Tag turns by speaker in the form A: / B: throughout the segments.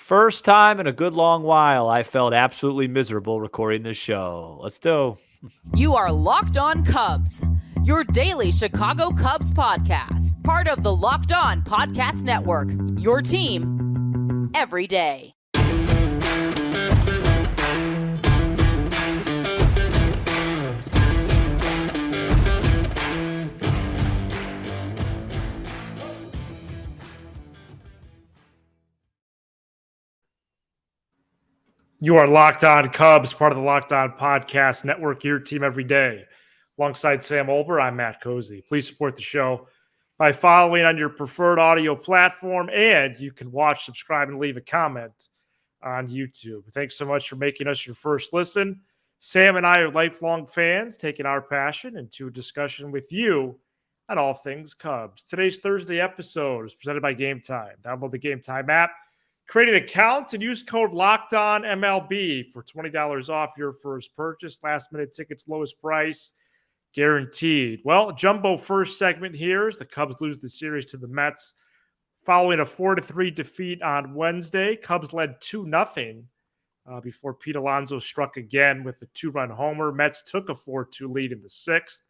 A: First time in a good long while, I felt absolutely miserable recording this show. Let's do.
B: You are Locked On Cubs, your daily Chicago Cubs podcast, part of the Locked On Podcast Network, your team every day.
C: You are Locked On Cubs, part of the Locked On Podcast Network, your team every day. Alongside Sam Olber, I'm Matt Cozy. Please support the show by following on your preferred audio platform, and you can watch, subscribe, and leave a comment on YouTube. Thanks so much for making us your first listen. Sam and I are lifelong fans, taking our passion into a discussion with you on all things Cubs. Today's Thursday episode is presented by Game Time. Download the Game Time app. Create an account and use code LOCKEDONMLB for $20 off your first purchase. Last minute tickets, lowest price, guaranteed. Well, jumbo first segment here as the Cubs lose the series to the Mets following a 4-3 defeat on Wednesday. Cubs led 2-0 before Pete Alonso struck again with a 2-run homer. Mets took a 4-2 lead in the sixth.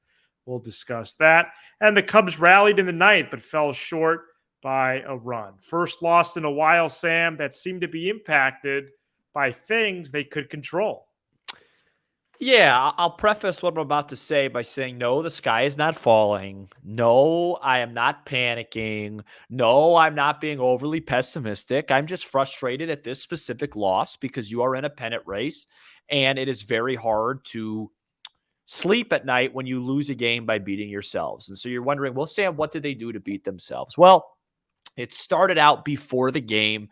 C: We'll discuss that. And the Cubs rallied in the ninth but fell short by a run. First loss in a while, Sam, that seemed to be impacted by things they could control.
A: Yeah, I'll preface what I'm about to say by saying, no, the sky is not falling. No, I am not panicking. No, I'm not being overly pessimistic. I'm just frustrated at this specific loss because you are in a pennant race, and it is very hard to sleep at night when you lose a game by beating yourselves. And so you're wondering, well, Sam, what did they do to beat themselves? Well, it started out before the game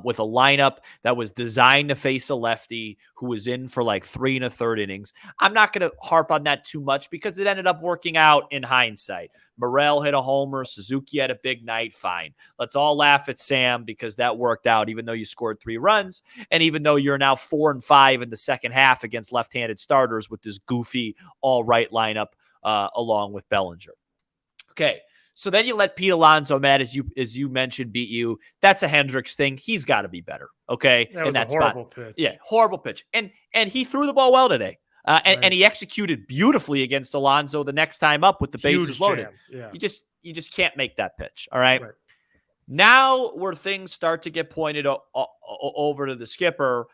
A: with a lineup that was designed to face a lefty who was in for like 3 1/3 innings. I'm not going to harp on that too much because it ended up working out in hindsight. Morel hit a homer. Suzuki had a big night. Fine. Let's all laugh at Sam because that worked out, even though you scored 3 runs and even though you're now 4-5 in the second half against left-handed starters with this goofy all-right lineup along with Bellinger. Okay. So then you let Pete Alonso, Matt, as you mentioned, beat you. That's a Hendricks thing. He's got to be better. Okay.
C: That was a horrible pitch.
A: Yeah, horrible pitch. And he threw the ball well today. And he executed beautifulully against Alonso the next time up with the bases loaded.
C: Yeah.
A: You just can't make that pitch. All right. Now where things start to get pointed over to the skipper.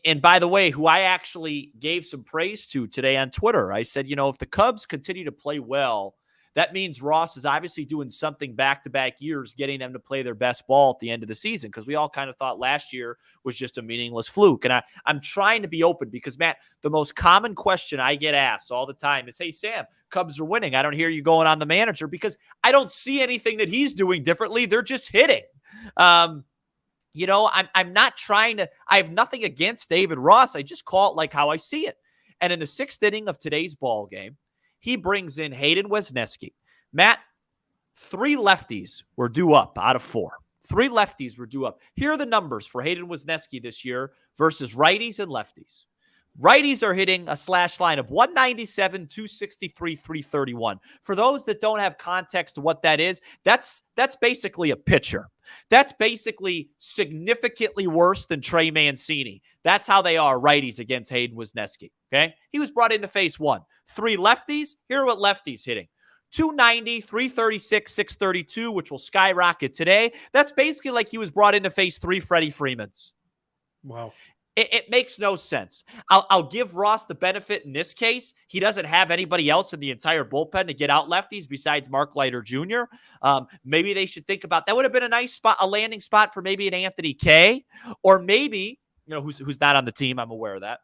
A: And by the way, who I actually gave some praise to today on Twitter, I said, if the Cubs continue to play well, that means Ross is obviously doing something back-to-back years, getting them to play their best ball at the end of the season, because we all kind of thought last year was just a meaningless fluke. And I'm trying to be open because, Matt, the most common question I get asked all the time is, hey, Sam, Cubs are winning. I don't hear you going on the manager because I don't see anything that he's doing differently. They're just hitting. I'm not trying to – I have nothing against David Ross. I just call it like how I see it. And in the sixth inning of today's ball game, he brings in Hayden Wesneski. Matt, 3 lefties were due up out of 4. 3 lefties were due up. Here are the numbers for Hayden Wesneski this year versus righties and lefties. Righties are hitting a slash line of 197, 263, 331. For those that don't have context to what that is, that's basically a pitcher. That's basically significantly worse than Trey Mancini. That's how they are, righties against Hayden Wesneski. Okay? He was brought in to face 1. 3 lefties. Here are what lefties hitting. 290, 336, 632, which will skyrocket today. That's basically like he was brought in to face 3 Freddie Freemans.
C: Wow.
A: It makes no sense. I'll give Ross the benefit in this case. He doesn't have anybody else in the entire bullpen to get out lefties besides Mark Leiter Jr. Maybe they should think about that. Would have been a nice spot, a landing spot for maybe an Anthony Kay, or maybe who's not on the team. I'm aware of that.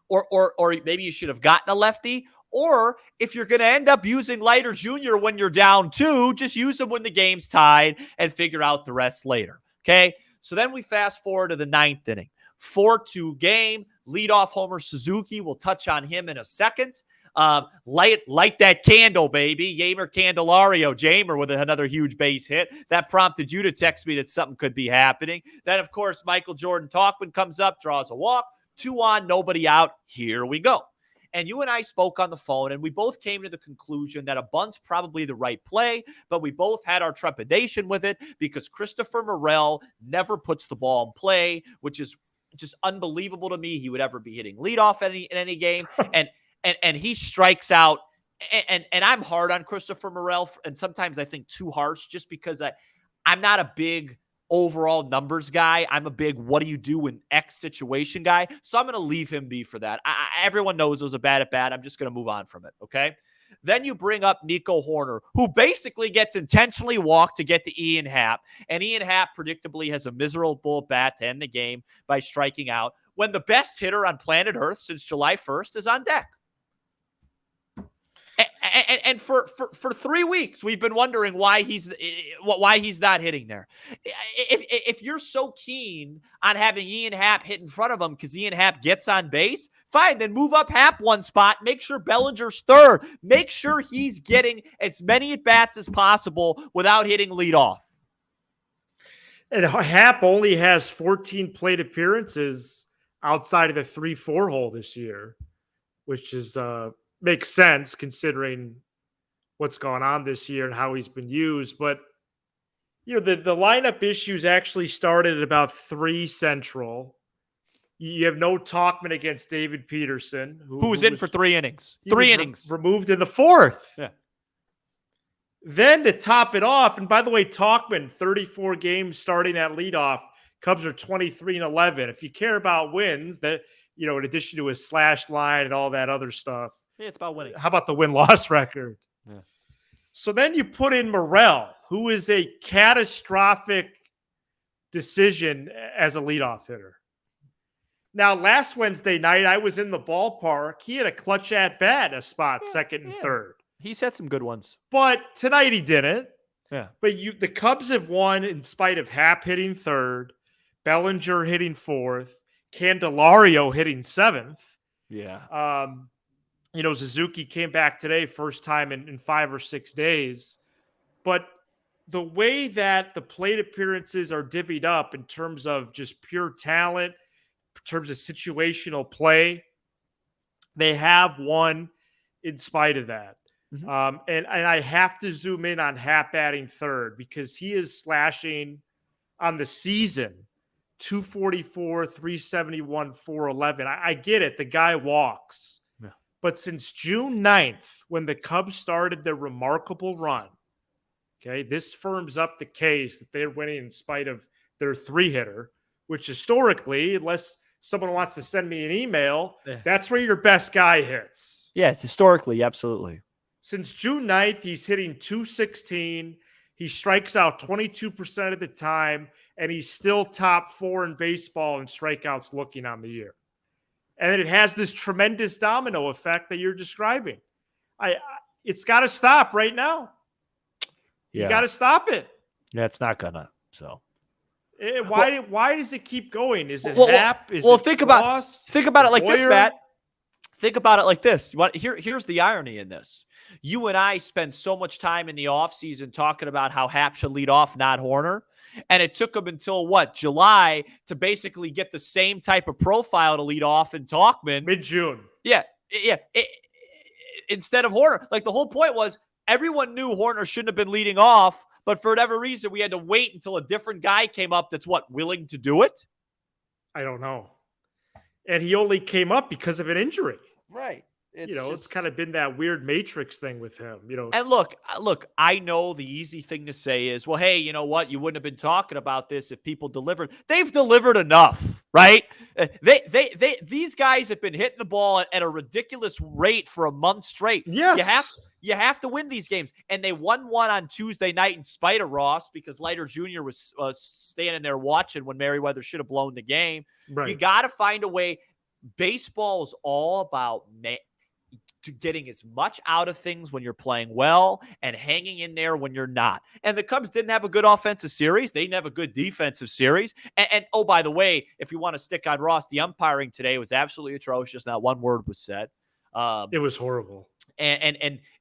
A: Or maybe you should have gotten a lefty. Or if you're going to end up using Leiter Jr. when you're down 2, just use him when the game's tied and figure out the rest later. Okay. So then we fast forward to the 9th inning. 4-2 game, leadoff homer Suzuki. We'll touch on him in a second. Light that candle, baby. Yeimer Candelario, Jamer with another huge base hit. That prompted you to text me that something could be happening. Then, of course, Michael Jordan Talkman comes up, draws a walk. 2 on, nobody out. Here we go. And you and I spoke on the phone, and we both came to the conclusion that a bunt's probably the right play, but we both had our trepidation with it because Christopher Morel never puts the ball in play, which is just unbelievable to me. He would ever be hitting leadoff in any game, and he strikes out. And I'm hard on Christopher Morel, and sometimes I think too harsh, just because I'm not a big overall numbers guy. I'm a big what do you do in X situation guy. So I'm going to leave him be for that. Everyone knows it was a bad at bat. I'm just going to move on from it. Okay. Then you bring up Nico Horner, who basically gets intentionally walked to get to Ian Happ. And Ian Happ predictably has a miserable bat to end the game by striking out when the best hitter on planet Earth since July 1st is on deck. And for 3 weeks, we've been wondering why he's not hitting there. If you're so keen on having Ian Happ hit in front of him because Ian Happ gets on base, fine, then move up Happ one spot. Make sure Bellinger's third. Make sure he's getting as many at-bats as possible without hitting leadoff.
C: And Happ only has 14 plate appearances outside of the 3-4 hole this year, which is makes sense considering what's gone on this year and how he's been used. But, the lineup issues actually started at about 3 Central. You have no Tauchman against David Peterson.
A: Who was in for 3 innings.
C: Removed in the 4th.
A: Yeah.
C: Then to top it off, and by the way, Tauchman, 34 games starting at leadoff. Cubs are 23-11. If you care about wins, that, in addition to his slash line and all that other stuff,
A: yeah, it's about winning.
C: How about the win-loss record?
A: Yeah.
C: So then you put in Morel, who is a catastrophic decision as a leadoff hitter. Now, last Wednesday night, I was in the ballpark. He had a clutch at-bat, a spot, second and third.
A: He set some good ones.
C: But tonight he didn't.
A: Yeah.
C: But the Cubs have won in spite of Happ hitting third, Bellinger hitting fourth, Candelario hitting seventh.
A: Yeah.
C: Suzuki came back today, first time in 5 or 6 days. But the way that the plate appearances are divvied up in terms of just pure talent, in terms of situational play, they have won in spite of that. Mm-hmm. And I have to zoom in on Happ batting third because he is slashing on the season 244, 371, 411. I get it. The guy walks. But since June 9th, when the Cubs started their remarkable run, okay, this firms up the case that they're winning in spite of their 3-hitter, which historically, unless someone wants to send me an email, that's where your best guy hits.
A: Yeah, historically, absolutely.
C: Since June 9th, he's hitting 216. He strikes out 22% of the time, and he's still top 4 in baseball in strikeouts looking on the year. And it has this tremendous domino effect that you're describing. It's got to stop right now. You got to stop it.
A: Yeah, it's not gonna. So
C: why does it keep going? Is it Happ?
A: Think about it like this, Matt. Think about it like this. Here's the irony in this. You and I spend so much time in the offseason talking about how Happ should lead off, not Horner. And it took him until July to basically get the same type of profile to lead off in Tauchman.
C: Mid-June.
A: Yeah. Instead of Horner. Like the whole point was everyone knew Horner shouldn't have been leading off, but for whatever reason, we had to wait until a different guy came up that's willing to do it?
C: I don't know. And he only came up because of an injury.
D: Right.
C: It's kind of been that weird matrix thing with him,
A: And look, I know the easy thing to say is, well, hey, you know what? You wouldn't have been talking about this if people delivered. They've delivered enough, right? These guys have been hitting the ball at a ridiculous rate for a month straight.
C: Yes.
A: You have to win these games. And they won one on Tuesday night in spite of Ross because Leiter Jr. was standing there watching when Merriweather should have blown the game.
C: Right.
A: You got to find a way. Baseball is all about to getting as much out of things when you're playing well and hanging in there when you're not. And the Cubs didn't have a good offensive series. They didn't have a good defensive series. And oh, by the way, if you want to stick on Ross, the umpiring today was absolutely atrocious. Not one word was said.
C: It was horrible.
A: And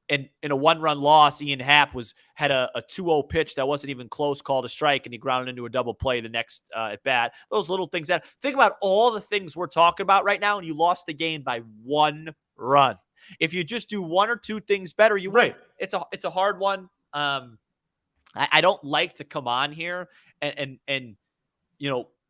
A: in a 1-run loss, Ian Happ had a 2-0 pitch that wasn't even close, called a strike, and he grounded into a double play the next at bat. Those little things. Think about all the things we're talking about right now, and you lost the game by 1 run. If you just do one or two things better, you win. It's a hard one. I don't like to come on here and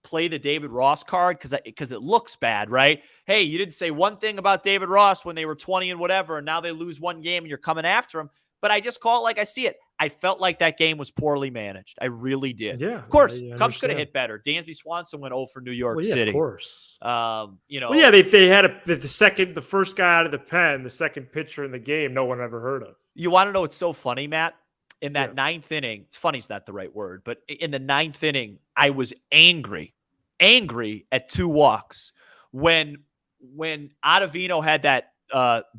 A: play the David Ross card because it looks bad, right? Hey, you didn't say one thing about David Ross when they were 20 and whatever, and now they lose one game and you're coming after him. But I just call it like I see it. I felt like that game was poorly managed. I really did.
C: Yeah,
A: of course, Cubs could have hit better. Dansby Swanson went 0 for New York City.
C: Of course.
A: They
C: had the first guy out of the pen, the second pitcher in the game, no one ever heard of.
A: You want to know what's so funny, Matt? In that ninth inning, funny's not the right word, but in the ninth inning, I was angry at 2 walks when Ottavino had that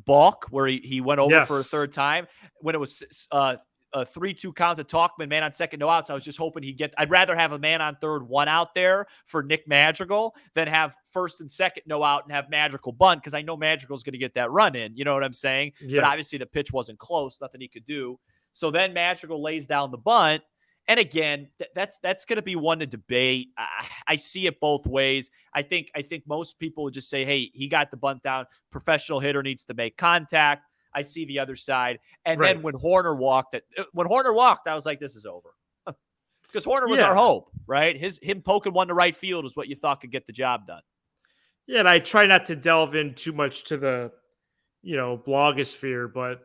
A: balk where he went over for a third time when it was a 3-2 count to Talkman, man on second, no outs. I was just hoping I'd rather have a man on third, 1 out there for Nick Madrigal than have first and second, no out and have Madrigal bunt because I know Madrigal's going to get that run in. You know what I'm saying? Yeah. But obviously the pitch wasn't close, nothing he could do. So then Madrigal lays down the bunt. And again, that's going to be one to debate. I see it both ways. I think most people would just say, hey, he got the bunt down. Professional hitter needs to make contact. I see the other side. And then when Horner walked, I was like, this is over. Because Horner was our hope, right? Him poking one to right field was what you thought could get the job done.
C: Yeah, and I try not to delve in too much to the, blogosphere, but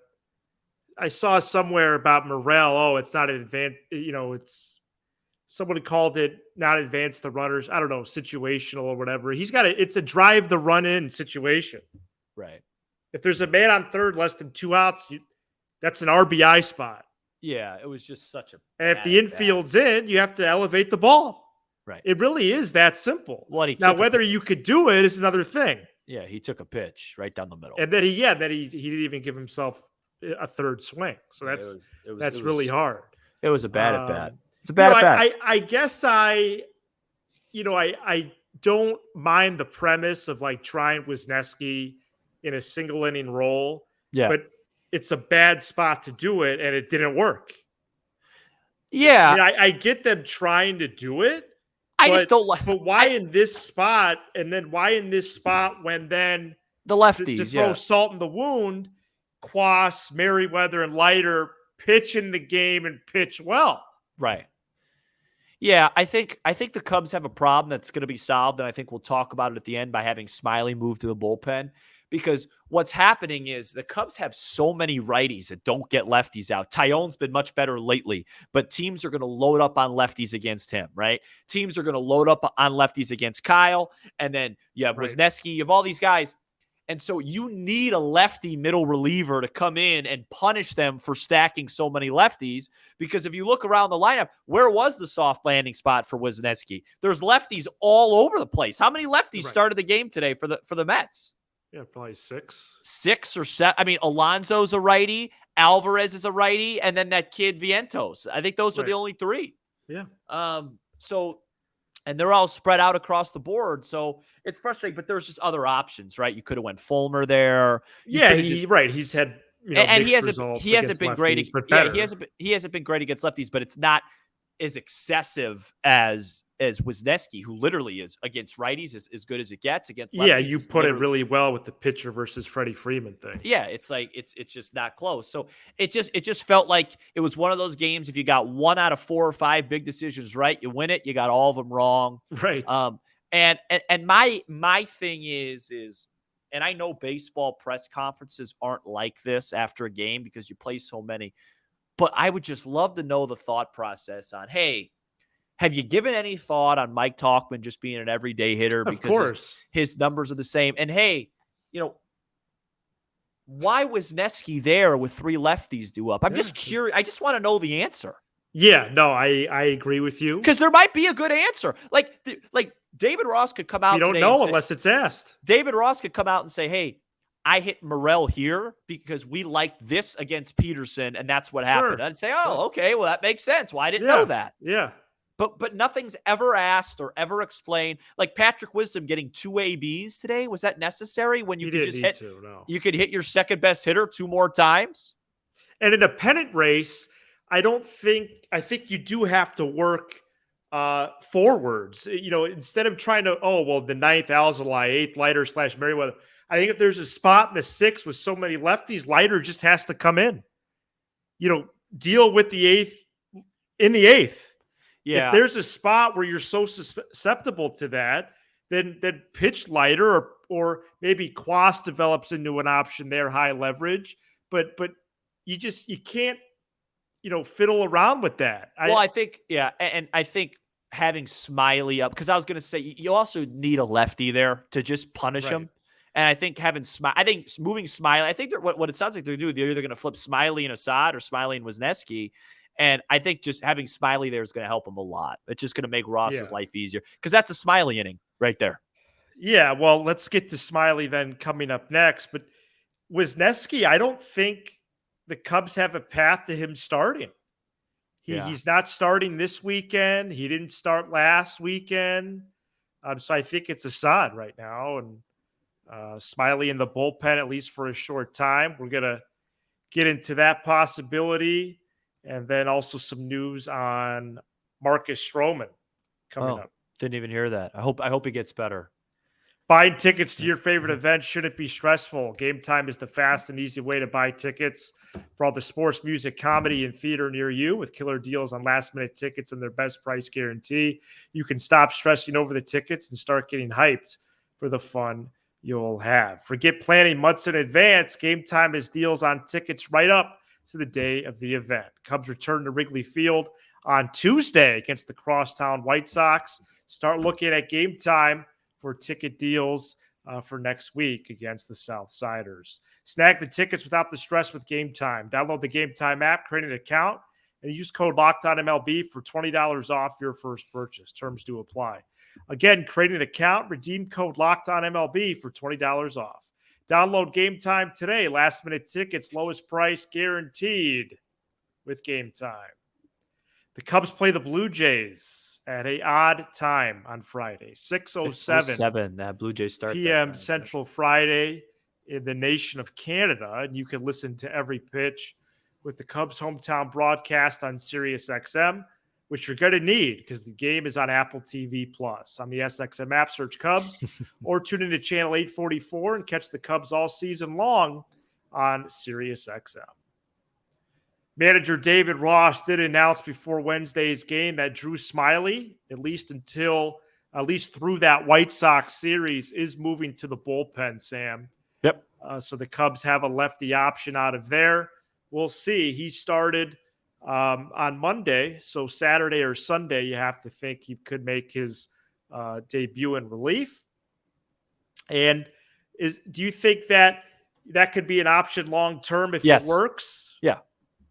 C: I saw somewhere about Morel. It's not an advanced, it's someone called it not advance the runners. I don't know, situational or whatever. It's a drive the run in situation.
A: Right.
C: If there's a man on third, less than 2 outs, that's an RBI spot.
A: Yeah, it was just such a.
C: And if the infield's in, you have to elevate the ball.
A: Right.
C: It really is that simple. Now, whether you could do it is another thing.
A: Yeah, he took a pitch right down the middle.
C: And then he didn't even give himself a third swing. So that's really hard.
A: It was a bad at bat. It's a bad at bat.
C: I guess I don't mind the premise of like trying Wesneski in a single inning role.
A: Yeah.
C: But it's a bad spot to do it, and it didn't work.
A: Yeah.
C: I get them trying to do it.
A: I just don't like.
C: But why in this spot? And then why in this spot when then
A: the lefties
C: to throw salt in the wound? Quas, Merriweather, and Leiter pitch in the game and pitch well.
A: Right. Yeah, I think the Cubs have a problem that's going to be solved, and I think we'll talk about it at the end by having Smiley move to the bullpen. Because what's happening is the Cubs have so many righties that don't get lefties out. Tyone's been much better lately, but teams are going to load up on lefties against him, right? Teams are going to load up on lefties against Kyle, and then you have Wesneski, you have all these guys. And so you need a lefty middle reliever to come in and punish them for stacking so many lefties. Because if you look around the lineup, where was the soft landing spot for Wesneski? There's lefties all over the place. How many lefties started the game today for the Mets?
C: Yeah, probably 6.
A: 6 or 7. I mean, Alonso's a righty, Alvarez is a righty, and then that kid Vientos. I think those are the only 3.
C: Yeah.
A: And they're all spread out across the board. So it's frustrating, but there's just other options, right? You could have went Fulmer there.
C: He's had,
A: and he hasn't been great. He hasn't been great against lefties, but it's not as excessive as Wesneski, who literally is against righties as good as it gets against lefties.
C: Yeah, you put it really well with the pitcher versus Freddie Freeman thing.
A: Yeah, it's like it's just not close. So it just felt like it was one of those games. If you got 1 out of 4 or 5 big decisions right, you win it. You got all of them wrong.
C: Right.
A: And my thing is, and I know baseball press conferences aren't like this after a game because you play so many, but I would just love to know the thought process on, hey, have you given any thought on Mike Tauchman just being an everyday hitter because his numbers are the same? And hey, why was Wesneski there with 3 lefties due up? I'm just curious. I just want to know the answer.
C: Yeah, no, I agree with you.
A: Because there might be a good answer. Like David Ross could come out.
C: You don't know unless it's asked.
A: David Ross could come out and say, hey, I hit Morel here because we liked this against Peterson, and that's what happened. I'd say, okay, well, that makes sense. Well, I didn't know that.
C: Yeah.
A: But nothing's ever asked or ever explained. Like Patrick Wisdom getting 2 ABs today, was that necessary when you could just hit? You could hit your second best hitter 2 more times.
C: And in a pennant race, I think you do have to work forwards. Instead of trying to, the ninth Alzolay, eighth Leiter / Merriweather. I think if there's a spot in the sixth with so many lefties, Leiter just has to come in. Deal with the eighth in the eighth.
A: Yeah.
C: If there's a spot where you're so susceptible to that, then pitch Leiter or maybe Quas develops into an option there, high leverage. But you can't, fiddle around with that.
A: I think, and I think having Smiley up, because I was going to say you also need a lefty there to just punish him. And I think moving Smiley, I think what it sounds like they're either going to flip Smiley and Assad or Smiley and Wesneski. And I think just having Smiley there is going to help him a lot. It's just going to make Ross's life easier because that's a Smiley inning right there.
C: Yeah, well, let's get to Smiley then coming up next. But Wesneski, I don't think the Cubs have a path to him starting. He's not starting this weekend. He didn't start last weekend. So I think it's Assad right now. And Smiley in the bullpen, at least for a short time. We're going to get into that possibility. And then also some news on Marcus Stroman coming up.
A: Didn't even hear that. I hope he gets better.
C: Buying tickets to your favorite event shouldn't be stressful. Game Time is the fast and easy way to buy tickets for all the sports, music, comedy, and theater near you with killer deals on last-minute tickets and their best price guarantee. You can stop stressing over the tickets and start getting hyped for the fun you'll have. Forget planning months in advance. Game Time has deals on tickets right up to the day of the event. Cubs return to Wrigley Field on Tuesday against the Crosstown White Sox. Start looking at Game Time for ticket deals for next week against the Southsiders. Snag the tickets without the stress with Game Time. Download the Game Time app, create an account, and use code LOCKEDONMLB for $20 off your first purchase. Terms do apply. Again, create an account, redeem code LOCKEDONMLB for $20 off. Download Game Time today. Last-minute tickets, lowest price guaranteed with Game Time. The Cubs play the Blue Jays at an odd time on Friday, 6:07
A: that Blue Jays start
C: p.m. Central Friday in the nation of Canada. And you can listen to every pitch with the Cubs hometown broadcast on Sirius XM, which you're going to need because the game is on Apple TV Plus. On the SXM app, search Cubs or tune into channel 844 and catch the Cubs all season long on Sirius XM. Manager David Ross did announce before Wednesday's game that Drew Smiley, at least through that White Sox series, is moving to the bullpen, Sam.
A: Yep.
C: So the Cubs have a lefty option out of there. We'll see. He started on Monday, so Saturday or Sunday, you have to think he could make his debut in relief. And do you think that could be an option long term if it works?
A: Yeah.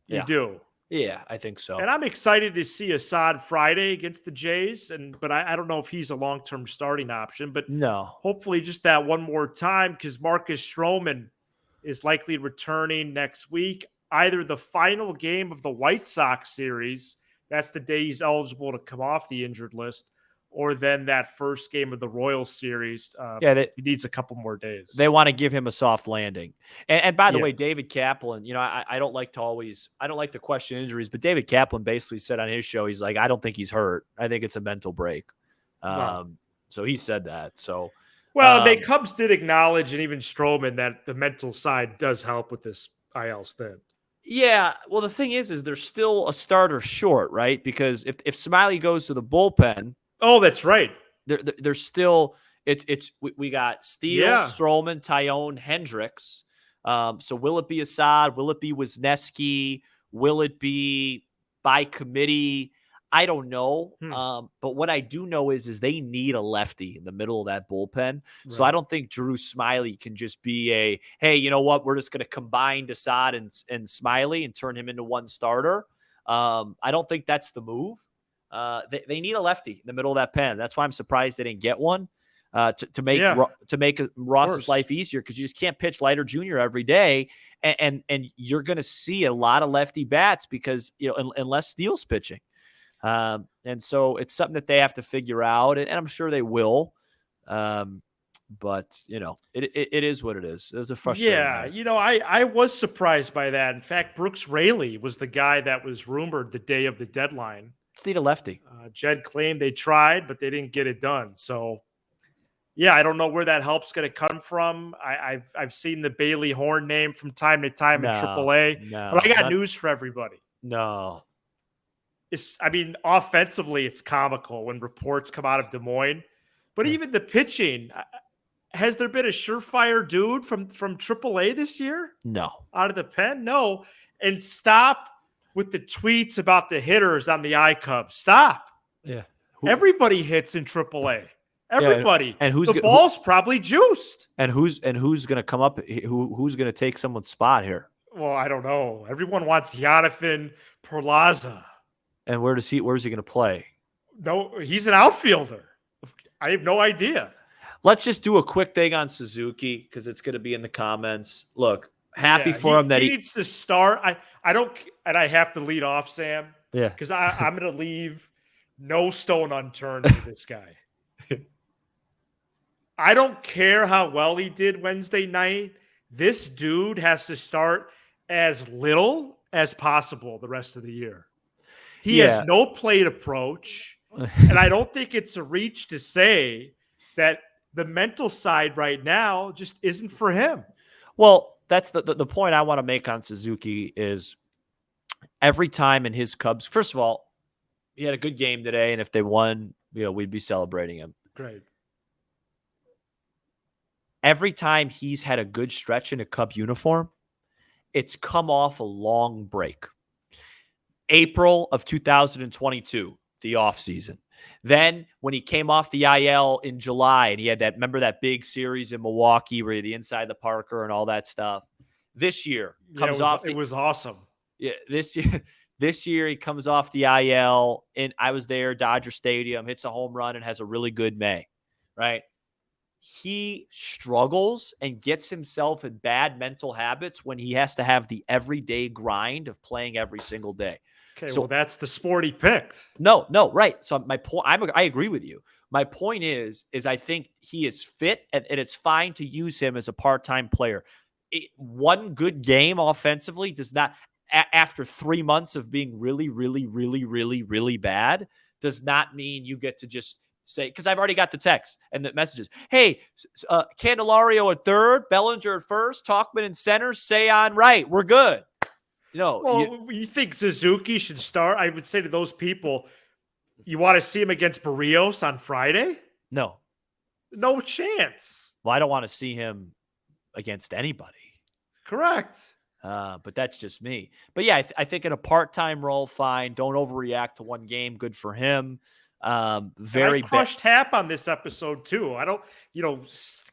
C: You do?
A: Yeah, I think so.
C: And I'm excited to see Assad Friday against the Jays, but I don't know if he's a long-term starting option. But
A: no,
C: hopefully just that one more time because Marcus Stroman is likely returning next week. Either the final game of the White Sox series, that's the day he's eligible to come off the injured list, or then that first game of the Royals series. He needs a couple more days.
A: They want to give him a soft landing. And by the way, David Kaplan, I don't like to question injuries, but David Kaplan basically said on his show, he's like, I don't think he's hurt. I think it's a mental break. So he said that. So,
C: the Cubs did acknowledge, and even Stroman, that the mental side does help with this IL stint.
A: Yeah, well, the thing is there's still a starter short, right? Because if Smiley goes to the bullpen,
C: oh, that's right.
A: There's still we got Steele, Stroman, Tyone, Hendricks. So will it be Assad? Will it be Wesneski? Will it be by committee? I don't know. But what I do know is they need a lefty in the middle of that bullpen. Right. So I don't think Drew Smiley can just be hey, you know what? We're just going to combine Assad and Smiley and turn him into one starter. I don't think that's the move. They need a lefty in the middle of that pen. That's why I'm surprised they didn't get one to make Ross's life easier because you just can't pitch Leiter Jr. every day, and you're going to see a lot of lefty bats because unless Steele's pitching. And so it's something that they have to figure out, and I'm sure they will. But it is what it is. It was a frustrating night.
C: I was surprised by that. In fact, Brooks Raley was the guy that was rumored the day of the deadline.
A: Just need a lefty.
C: Jed claimed they tried, but they didn't get it done. So, yeah, I don't know where that help's going to come from. I've seen the Bailey Horn name from time to time in AAA. But I got news for everybody.
A: No.
C: Offensively, it's comical when reports come out of Des Moines. But even the pitching, has there been a surefire dude from AAA this year?
A: No.
C: Out of the pen? No. And stop with the tweets about the hitters on the iCubs. Stop.
A: Yeah.
C: Everybody hits in AAA. Everybody.
A: Yeah, and
C: the ball's probably juiced.
A: And who's going to come up? Who's going to take someone's spot here?
C: Well, I don't know. Everyone wants Jonathan Perlaza.
A: And where's he going to play?
C: No, he's an outfielder. I have no idea.
A: Let's just do a quick thing on Suzuki because it's going to be in the comments. Look, happy for him that he
C: needs to start. I don't, and I have to lead off, Sam.
A: Yeah,
C: because I'm going to leave no stone unturned for this guy. I don't care how well he did Wednesday night. This dude has to start as little as possible the rest of the year. He has no plate approach. And I don't think it's a reach to say that the mental side right now just isn't for him.
A: Well, that's the point I want to make on Suzuki is every time in his Cubs, first of all, he had a good game today, and if they won, we'd be celebrating him.
C: Great.
A: Every time he's had a good stretch in a Cub uniform, it's come off a long break. April of 2022. The offseason. Then when he came off the IL in July and he had remember that big series in Milwaukee where the inside the Parker and all that stuff. This year comes off.
C: It was awesome.
A: Yeah, this year he comes off the IL and I was there, Dodger Stadium, hits a home run and has a really good May, right? He struggles and gets himself in bad mental habits when he has to have the everyday grind of playing every single day.
C: Okay, so that's the sport he picked.
A: No, right. So my point, I agree with you. My point is I think he is fit and it's fine to use him as a part-time player. One good game offensively does not, after 3 months of being really, really, really, really, really bad, does not mean you get to just say, because I've already got the text and the messages. Hey, Candelario at third, Bellinger at first, Talkman in center, Seiya right. We're good.
C: You think Suzuki should start? I would say to those people, you want to see him against Barrios on Friday?
A: No
C: chance.
A: Well, I don't want to see him against anybody.
C: Correct.
A: But that's just me. But yeah, I think in a part-time role, fine. Don't overreact to one game. Good for him.
C: Very crushed Hap on this episode too. I don't,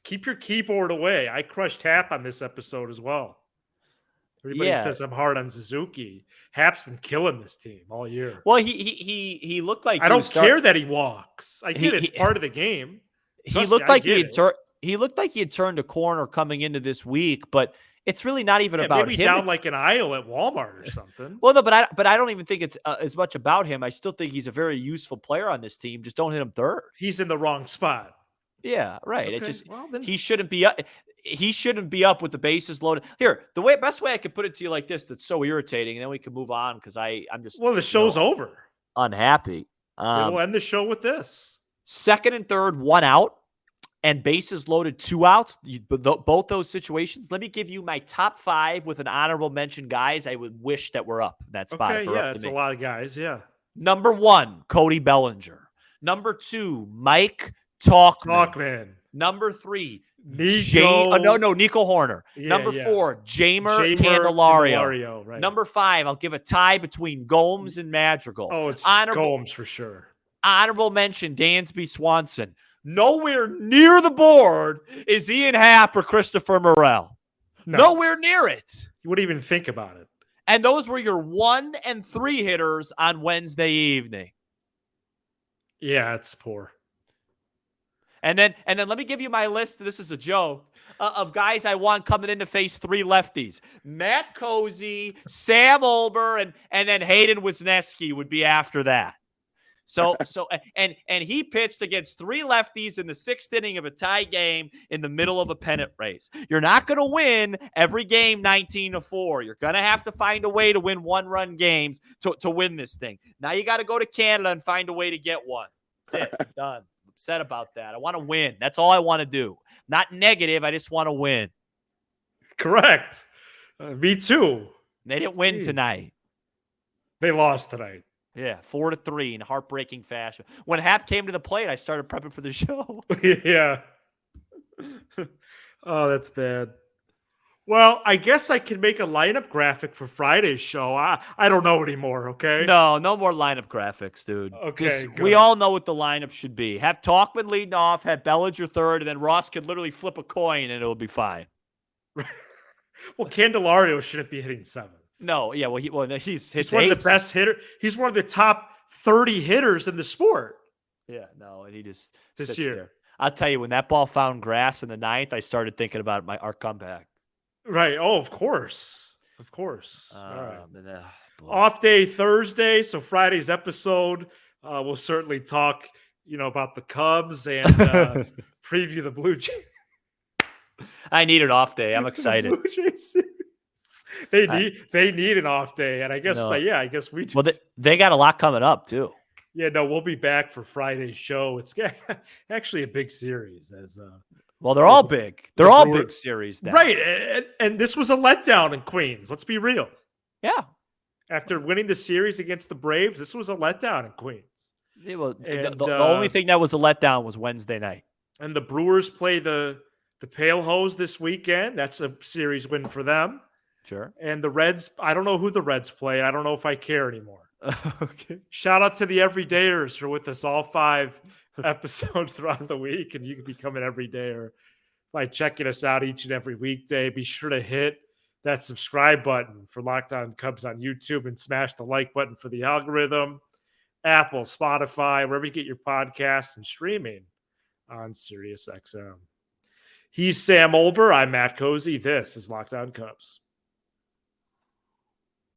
C: keep your keyboard away. I crushed Hap on this episode as well. Everybody says I'm hard on Suzuki. Hap's been killing this team all year.
A: Well, he looked like
C: I don't care that he walks. I get it's part of the game.
A: He looked like he looked like he had turned a corner coming into this week, but it's really not even about
C: maybe
A: him.
C: Down like an aisle at Walmart or something.
A: Well, no, but I don't even think it's as much about him. I still think he's a very useful player on this team. Just don't hit him third.
C: He's in the wrong spot.
A: Yeah, right.
C: Okay,
A: It just
C: then
A: he shouldn't be up. He shouldn't be up with the bases loaded. Here, best way I could put it to you like this that's so irritating, and then we can move on because I'm just
C: the show's over.
A: Unhappy.
C: We'll end the show with this.
A: Second and third, 1 out, and bases loaded, 2 outs. Both those situations. Let me give you my top 5 with an honorable mention, guys. I would wish that were up in that spot.
C: Okay, it's a lot of guys. Yeah.
A: Number 1, Cody Bellinger. Number 2, Mike Talkman. Number 3, Nico Horner. Number 4, Jamer Candelario.
C: Right.
A: Number 5, I'll give a tie between Gomes and Madrigal.
C: Oh, it's Gomes for sure.
A: Honorable mention, Dansby Swanson. Nowhere near the board is Ian Happ or Christopher Morel. Nowhere near it.
C: You wouldn't even think about it.
A: And those were your 1 and 3 hitters on Wednesday evening.
C: Yeah, it's poor.
A: And then let me give you my list. This is a joke of guys I want coming in to face 3 lefties. Matt Cozy, Sam Olber, and then Hayden Wesneski would be after that. So and he pitched against 3 lefties in the 6th inning of a tie game in the middle of a pennant race. You're not going to win every game 19-4. You're going to have to find a way to win 1-run games to win this thing. Now you got to go to Canada and find a way to get one. That's it. I'm done. I'm upset about that. I want to win. That's all I want to do. Not negative. I just want to win.
C: Correct. Me too.
A: They didn't win tonight.
C: They lost tonight.
A: Yeah, 4-3 in heartbreaking fashion. When Hap came to the plate, I started prepping for the show.
C: Yeah. Oh, that's bad. Well, I guess I can make a lineup graphic for Friday's show. I don't know anymore, okay?
A: No more lineup graphics, dude.
C: Okay,
A: we all know what the lineup should be. Have Talkman leading off, have Bellinger third, and then Ross could literally flip a coin and it'll be fine.
C: Well, Candelario shouldn't be hitting 7th.
A: No, yeah, he's
C: one of the best hitter. He's one of the top 30 hitters in the sport.
A: Yeah, no, and he just
C: this year. There.
A: I'll tell you, when that ball found grass in the 9th, I started thinking about our comeback.
C: Right. Oh, of course. All right.
A: Boy.
C: Off day Thursday, so Friday's episode, we'll certainly talk, about the Cubs and preview the Blue Jays.
A: I need an off day. I'm excited.
C: Blue Jays. They need an off day, and I guess I guess we do.
A: Well, they got a lot coming up too.
C: Yeah, no, we'll be back for Friday's show. It's actually a big series.
A: Well, they're all big. They're all big series now.
C: Right, and this was a letdown in Queens. Let's be real.
A: Yeah.
C: After winning the series against the Braves, this was a letdown in Queens.
A: The only thing that was a letdown was Wednesday night.
C: And the Brewers play the Pale Hose this weekend. That's a series win for them.
A: Sure.
C: And the Reds, I don't know who the Reds play. I don't know if I care anymore.
A: Okay.
C: Shout out to the everydayers who are with us all 5 episodes throughout the week. And you can become an everydayer by checking us out each and every weekday. Be sure to hit that subscribe button for Locked On Cubs on YouTube and smash the like button for the algorithm. Apple, Spotify, wherever you get your podcast and streaming on SiriusXM. He's Sam Olber. I'm Matt Cozy. This is Locked On Cubs.